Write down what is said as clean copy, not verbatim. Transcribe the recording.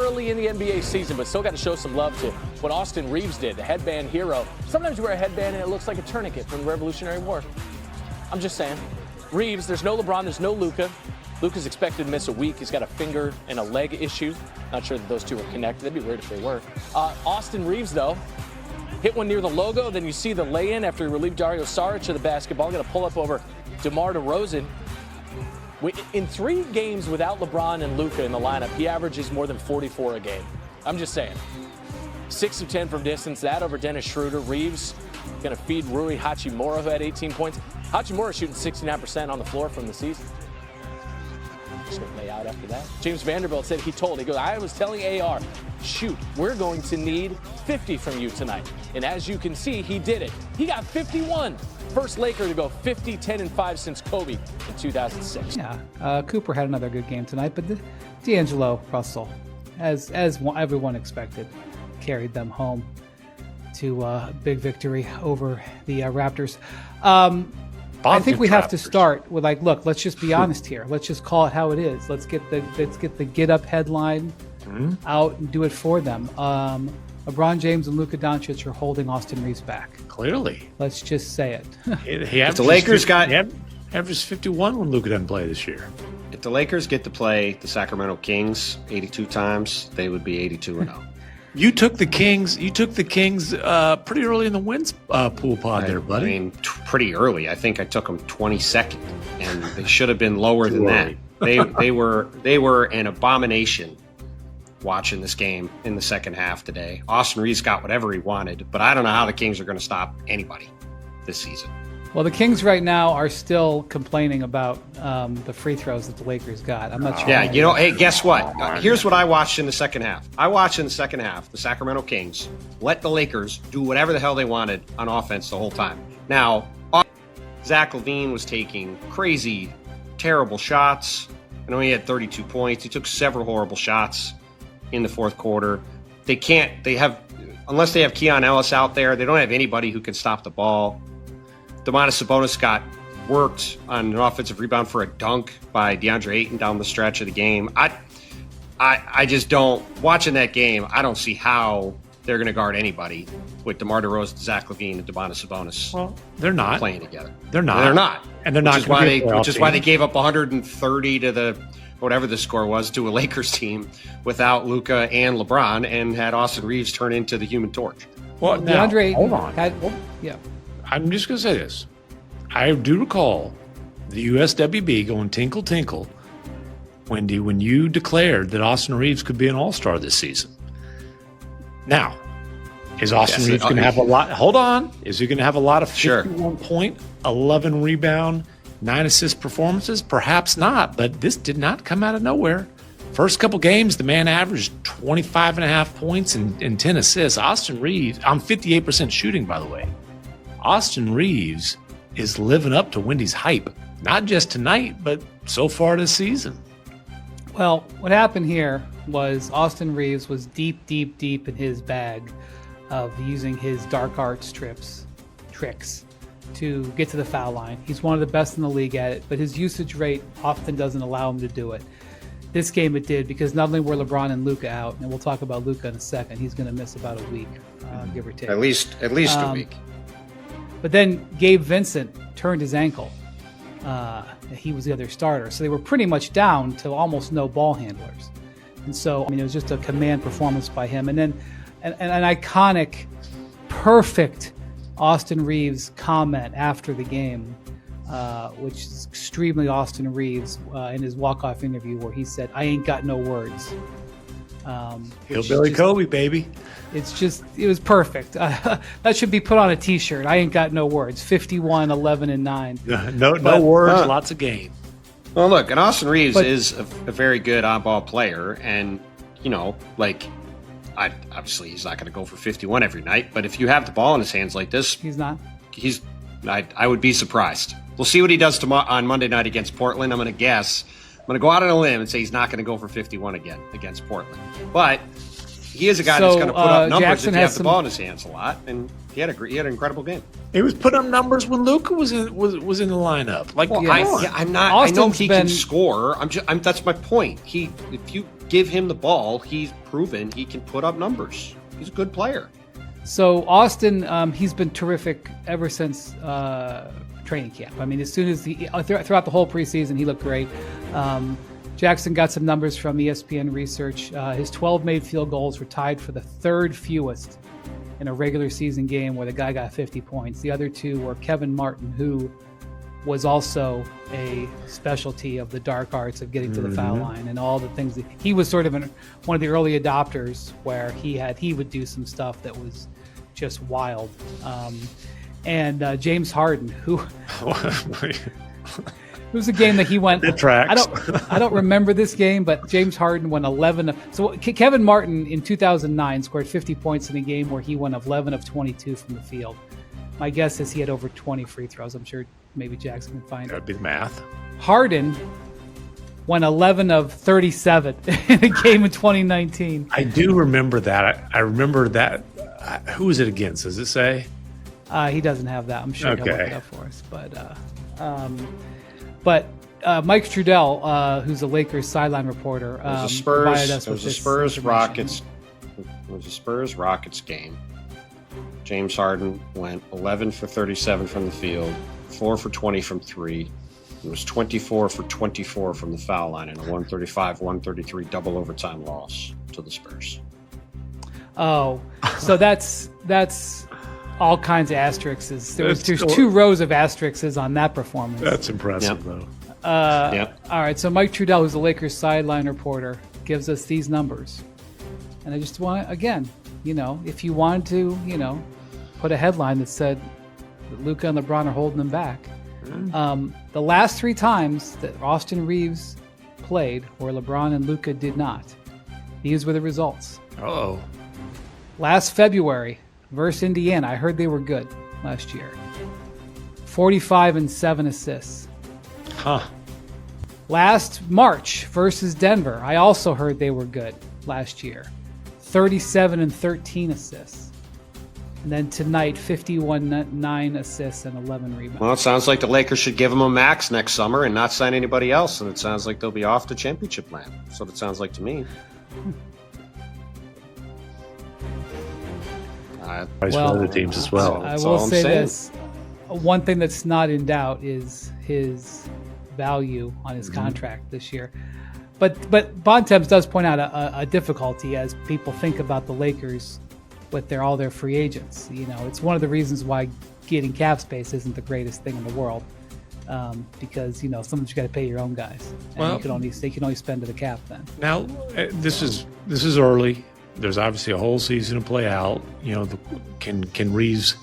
early in the NBA season, but still got to show some love to what Austin Reaves did, the headband hero. Sometimes you wear a headband and it looks like a tourniquet from the Revolutionary War. I'm just saying. Reaves, there's no LeBron, there's no Luka. Luka's expected to miss a week. He's got a finger and a leg issue. Not sure that those two are connected. That'd be weird if they were. Austin Reaves, though, hit one near the logo. Then you see the lay-in after he relieved Dario Saric of the basketball. Going to pull up over DeMar DeRozan. In 3 games without LeBron and Luka in the lineup, he averages more than 44 a game. I'm just saying. 6 of 10 from distance. That over Dennis Schroeder. Reaves going to feed Rui Hachimura, who had 18 points. Hachimura shooting 69% on the floor from the season. Just going to lay out after that. James Vanderbilt said he goes, I was telling AR, shoot, we're going to need 50 from you tonight. And as you can see, he did it. He got 51. First Laker to go 50, 10, and 5 since Kobe in 2006. Yeah, Cooper had another good game tonight, but D'Angelo Russell, as everyone expected, carried them home to a big victory over the Raptors. I think we have to start with look, let's just be honest here. Let's just call it how it is. Let's get the get up headline out and do it for them. LeBron James and Luka Doncic are holding Austin Reaves back. Clearly. Let's just say it. If the Lakers averages 51 when Luka doesn't play this year. If the Lakers get to play the Sacramento Kings 82 times, they would be 82-0. You took the Kings. Pretty early in the wins pool pod there, buddy. I mean, pretty early. I think I took them 22nd, and they should have been lower than that. They were an abomination watching this game in the second half today. Austin Reaves got whatever he wanted, but I don't know how the Kings are going to stop anybody this season. Well, the Kings right now are still complaining about the free throws that the Lakers got. I'm not sure. Yeah, hey, guess what? Here's what I watched in the second half. I watched in the second half the Sacramento Kings let the Lakers do whatever the hell they wanted on offense the whole time. Now, Zach LaVine was taking crazy, terrible shots. I know he had 32 points. He took several horrible shots in the fourth quarter. Unless they have Keon Ellis out there, they don't have anybody who can stop the ball. Domantas Sabonis got worked on an offensive rebound for a dunk by DeAndre Ayton down the stretch of the game. I just don't, watching that game, I don't see how they're going to guard anybody with DeMar DeRozan, Zach LaVine, and Domantas Sabonis. Well, they're not playing together. They're not. And they're not. Which is why they gave up 130 to the whatever the score was to a Lakers team without Luka and LeBron, and had Austin Reaves turn into the Human Torch. Well, now, DeAndre hold on. Yeah. I'm just going to say this. I do recall the USWB going tinkle, tinkle, Wendy, when you declared that Austin Reaves could be an all-star this season. Now, is Austin Reaves going to have a lot? Hold on. Is he going to have a lot of 51 point, 11 rebound, 9 assist performances? Perhaps not, but this did not come out of nowhere. First couple games, the man averaged 25.5 points and 10 assists. Austin Reaves, I'm 58% shooting, by the way. Austin Reaves is living up to Wendy's hype, not just tonight, but so far this season. Well, what happened here was Austin Reaves was deep in his bag of using his dark arts tricks to get to the foul line. He's one of the best in the league at it, but his usage rate often doesn't allow him to do it. This game it did, because not only were LeBron and Luka out, and we'll talk about Luka in a second, he's going to miss about a week, give or take. At least a week. But then Gabe Vincent turned his ankle. He was the other starter. So they were pretty much down to almost no ball handlers. And so, it was just a command performance by him. And then an iconic, perfect Austin Reaves comment after the game, which is extremely Austin Reaves in his walk-off interview, where he said, "I ain't got no words." Hillbilly Kobe, baby. It was perfect. That should be put on a T-shirt. I ain't got no words. 51, 11, and 9. No words, lots of game. Well, look, and Austin Reaves is a very good on-ball player, and obviously he's not going to go for 51 every night. But if you have the ball in his hands like this, he's not. I would be surprised. We'll see what he does on Monday night against Portland. I'm going to guess. I'm going to go out on a limb and say he's not going to go for 51 again against Portland. But he is a guy that's going to put up numbers Jackson if he has the ball in his hands a lot, and he had an incredible game. He was putting up numbers when Luka was in the lineup. I know he can score. That's my point. give him the ball. He's proven he can put up numbers. He's a good player. So Austin, he's been terrific ever since training camp. I mean, as soon as throughout the whole preseason, he looked great. Jackson got some numbers from ESPN Research. His 12 made field goals were tied for the third fewest in a regular season game where the guy got 50 points. The other two were Kevin Martin, who was also a specialty of the dark arts of getting to the foul line and all the things that he was sort of one of the early adopters where he would do some stuff that was just wild. And James Harden, who it was a game that he went. It tracks. I don't remember this game, but James Harden went 11. So Kevin Martin in 2009 scored 50 points in a game where he went 11 of 22 from the field. My guess is he had over 20 free throws. I'm sure maybe Jackson can find it. That'd be the math. Harden went 11 of 37 in a game in 2019. I do remember that. I remember that. Who was it against? Does it say? He doesn't have that. I'm sure he'll look it up for us. But Mike Trudell, who's a Lakers sideline reporter, provided us with this information. It was a Spurs-Rockets game. James Harden went 11 for 37 from the field, 4 for 20 from 3. It was 24 for 24 from the foul line in a 135-133 double overtime loss to the Spurs. Oh, so that's all kinds of asterisks. There's 2 rows of asterisks on that performance. That's impressive, though. All right, so Mike Trudell, who's the Lakers sideline reporter, gives us these numbers. And I just want to, again, if you wanted to, put a headline that said that Luka and LeBron are holding them back. The last 3 times that Austin Reaves played where LeBron and Luka did not, these were the results. Oh. Last February versus Indiana, I heard they were good last year. 45 and 7 assists. Huh. Last March versus Denver, I also heard they were good last year. 37 and 13 assists. And then tonight, 9 assists and 11 rebounds. Well, it sounds like the Lakers should give him a max next summer and not sign anybody else. And it sounds like they'll be off the championship land. That's what it sounds like to me. For other teams as well. I will say this. One thing that's not in doubt is his value on his contract this year. But Bontemps does point out a difficulty as people think about the Lakers with all their free agents. It's one of the reasons why getting cap space isn't the greatest thing in the world, because sometimes you got to pay your own guys, and they can only spend to the cap then. Now, this is early. There's obviously a whole season to play out. Can Reaves